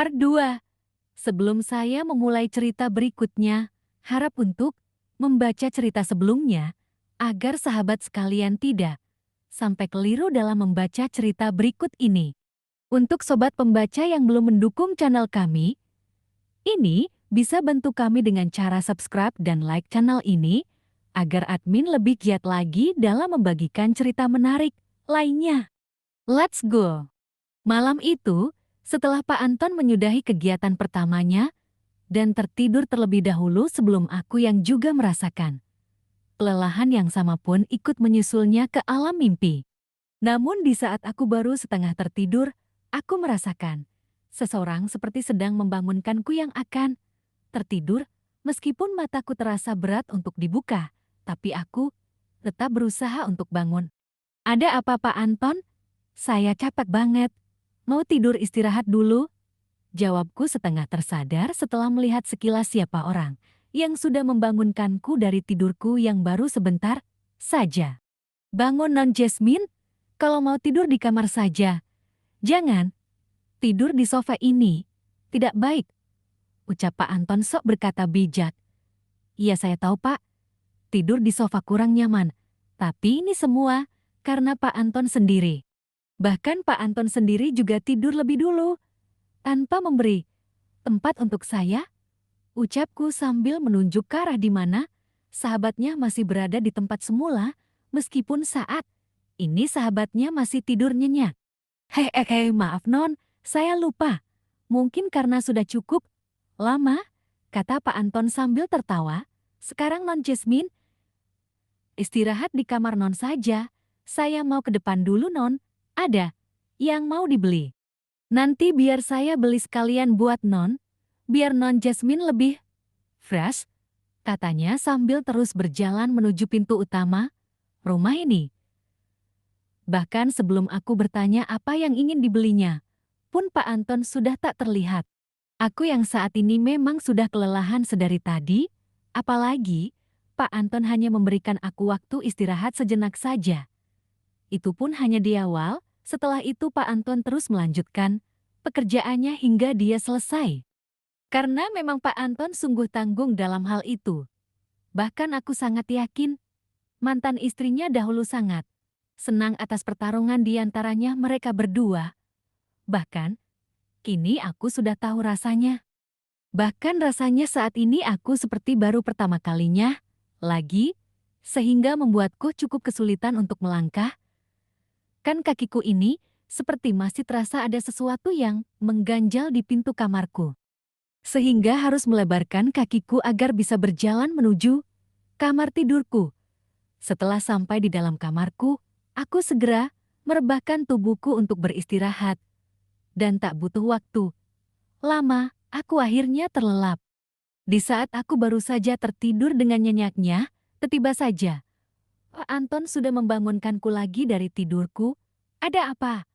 Part 2. Sebelum saya memulai cerita berikutnya, harap untuk membaca cerita sebelumnya agar sahabat sekalian tidak sampai keliru dalam membaca cerita berikut ini. Untuk sobat pembaca yang belum mendukung channel kami, ini bisa bantu kami dengan cara subscribe dan like channel ini agar admin lebih giat lagi dalam membagikan cerita menarik lainnya. Let's go! Malam itu, setelah Pak Anton menyudahi kegiatan pertamanya dan tertidur terlebih dahulu sebelum aku yang juga merasakan kelelahan yang sama pun ikut menyusulnya ke alam mimpi. Namun di saat aku baru setengah tertidur, aku merasakan seseorang seperti sedang membangunkanku yang akan tertidur meskipun mataku terasa berat untuk dibuka, tapi aku tetap berusaha untuk bangun. Ada apa Pak Anton? Saya capek banget. Mau tidur istirahat dulu? Jawabku setengah tersadar setelah melihat sekilas siapa orang yang sudah membangunkanku dari tidurku yang baru sebentar saja. Bangun Non Jasmine, kalau mau tidur di kamar saja. Jangan, tidur di sofa ini. Tidak baik, ucap Pak Anton sok berkata bijak. Iya saya tahu Pak, tidur di sofa kurang nyaman. Tapi ini semua karena Pak Anton sendiri. Bahkan Pak Anton sendiri juga tidur lebih dulu, tanpa memberi tempat untuk saya, ucapku sambil menunjuk ke arah di mana sahabatnya masih berada di tempat semula, meskipun saat ini sahabatnya masih tidur nyenyak. Maaf Non, saya lupa. Mungkin karena sudah cukup lama, kata Pak Anton sambil tertawa. Sekarang Non Jasmine, istirahat di kamar Non saja. Saya mau ke depan dulu Non. Ada yang mau dibeli. Nanti biar saya beli sekalian buat Non, biar Non Jasmine lebih fresh, katanya sambil terus berjalan menuju pintu utama rumah ini. Bahkan sebelum aku bertanya apa yang ingin dibelinya, pun Pak Anton sudah tak terlihat. Aku yang saat ini memang sudah kelelahan sedari tadi, apalagi Pak Anton hanya memberikan aku waktu istirahat sejenak saja. Itu pun hanya di awal. Setelah itu Pak Anton terus melanjutkan pekerjaannya hingga dia selesai. Karena memang Pak Anton sungguh tanggung dalam hal itu. Bahkan aku sangat yakin mantan istrinya dahulu sangat senang atas pertarungan di antaranya mereka berdua. Bahkan kini aku sudah tahu rasanya. Bahkan rasanya saat ini aku seperti baru pertama kalinya lagi, sehingga membuatku cukup kesulitan untuk melangkah. Kan kakiku ini seperti masih terasa ada sesuatu yang mengganjal di pintu kamarku. Sehingga harus melebarkan kakiku agar bisa berjalan menuju kamar tidurku. Setelah sampai di dalam kamarku, aku segera merebahkan tubuhku untuk beristirahat. Dan tak butuh waktu lama, aku akhirnya terlelap. Di saat aku baru saja tertidur dengan nyenyaknya, tiba saja Pak Anton sudah membangunkanku lagi dari tidurku. Ada apa?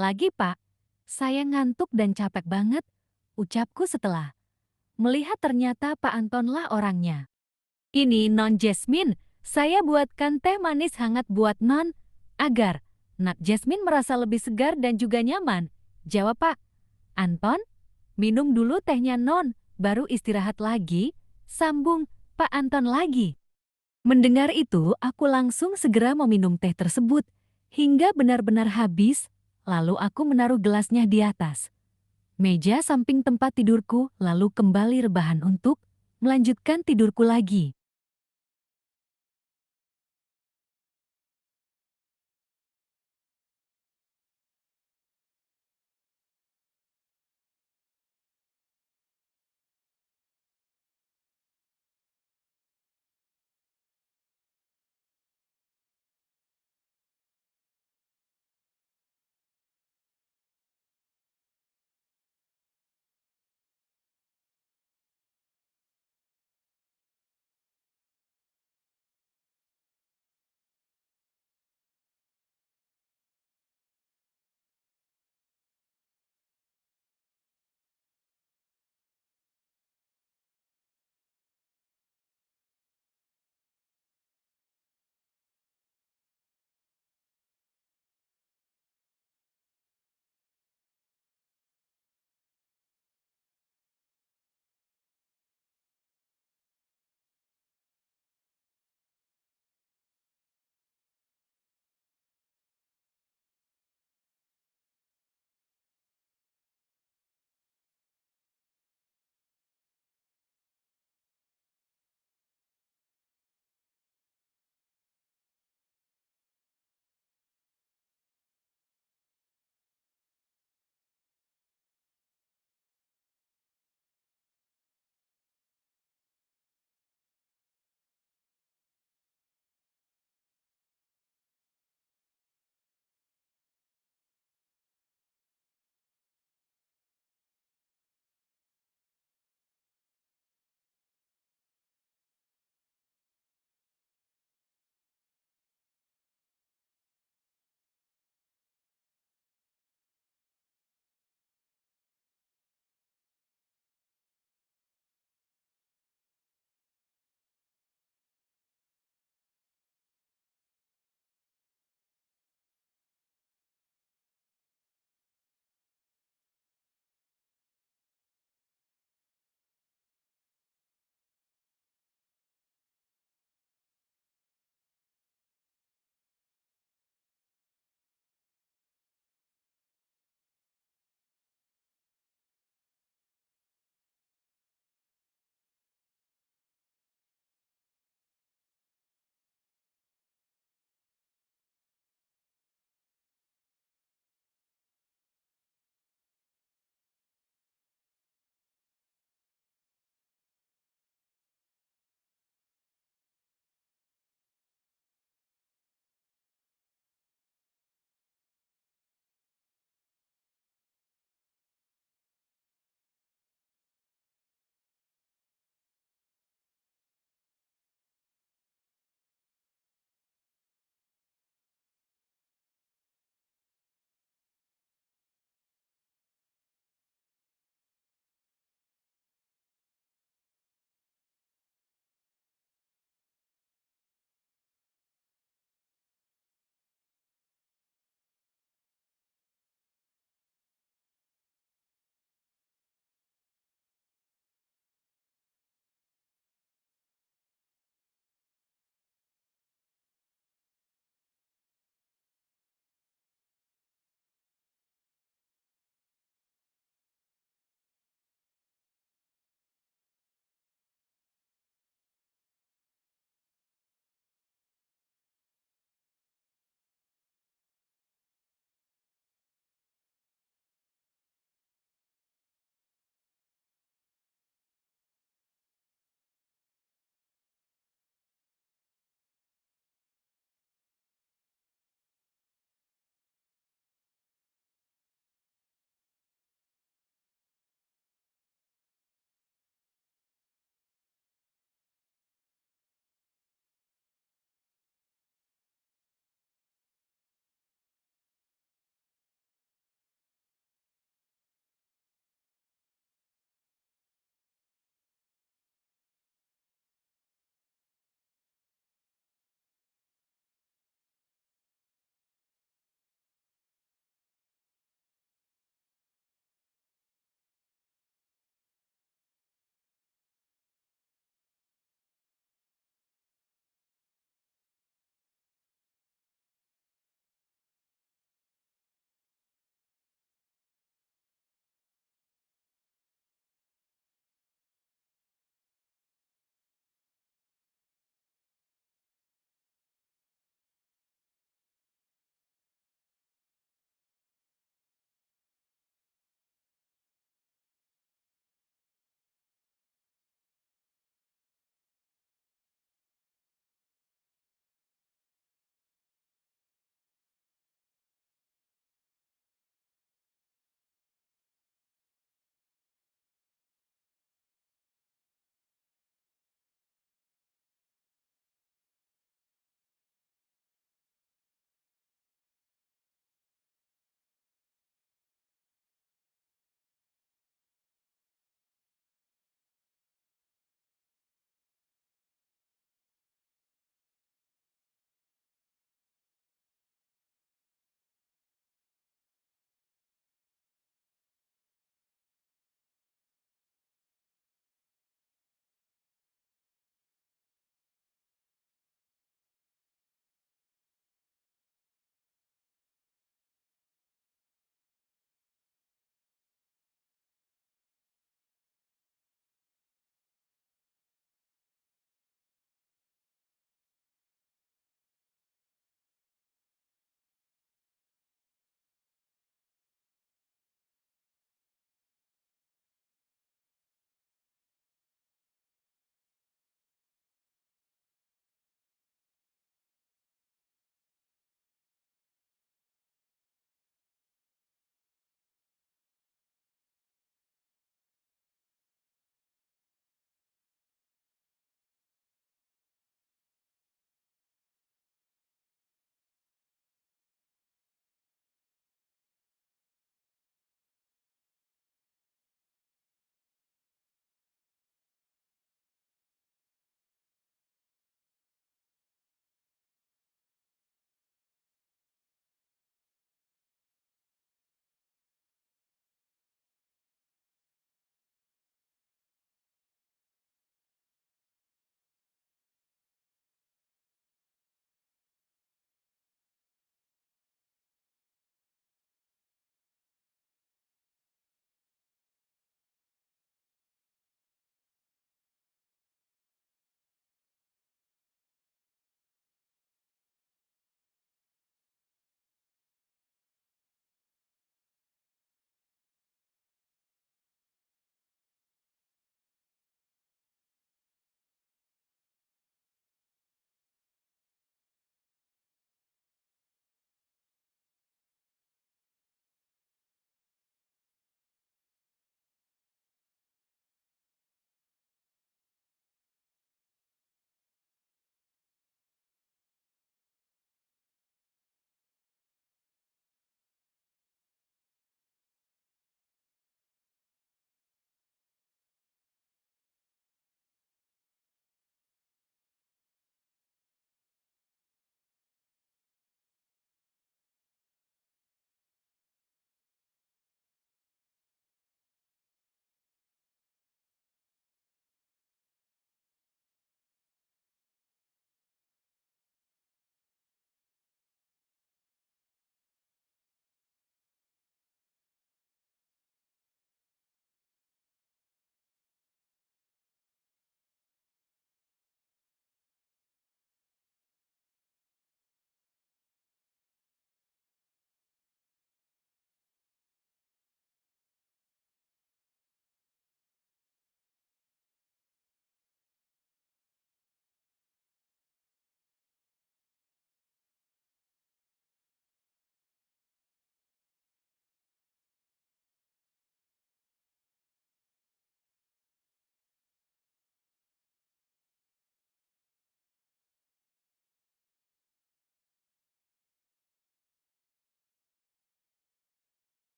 Lagi Pak, saya ngantuk dan capek banget, ucapku setelah melihat ternyata Pak Antonlah orangnya. Ini Non Jasmine, saya buatkan teh manis hangat buat Non, agar Nak Jasmine merasa lebih segar dan juga nyaman. Jawab Pak Anton, minum dulu tehnya Non, baru istirahat lagi, sambung Pak Anton lagi. Mendengar itu, aku langsung segera meminum teh tersebut, hingga benar-benar habis, lalu aku menaruh gelasnya di atas meja samping tempat tidurku, lalu kembali rebahan untuk melanjutkan tidurku lagi.